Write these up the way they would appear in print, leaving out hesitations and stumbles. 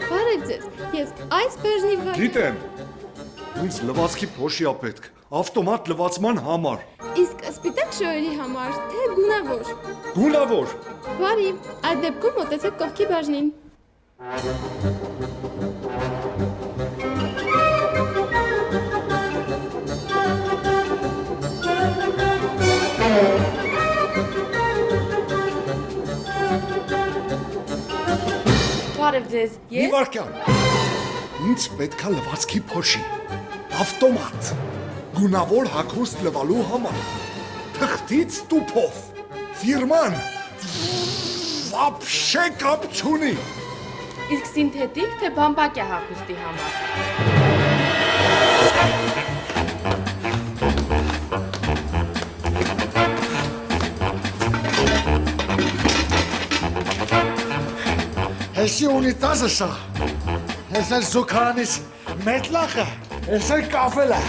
Բարև ձեզ, ես այս բաժնի վրա։ Գիտեմ, ինձ լվացքի փոշի ա պետք, ավտոմատ լվացման համար։ Իսկ սպիտակ շոյերի համար, թե գունավոր։ Գունավոր։ Բարի, այդ դեպքում մոտեցեք կողքի բաժնին։ Բարև ձեզ, Մի վարկյան, ինձ պետք ա լվացքի փոշի, ավտոմատ, գունավոր հագուստ լվալու համար, թղթից տուփով, ֆիրման, վապշե կապ չունի։ իսկ սինթետիկ թե բամբակյա հագուստի համար։ Հեսի ունիտազը շա, ես էլ զուքարանից մետլախը, ես էլ կավելը։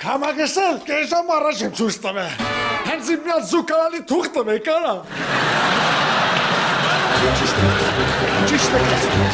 Կամագեսել, կեժամ առաջ եմ ծույս տվե, հենց իմ միատ զուքարանի թուղթ տվե, կարա։ Ճիշտ է կասում։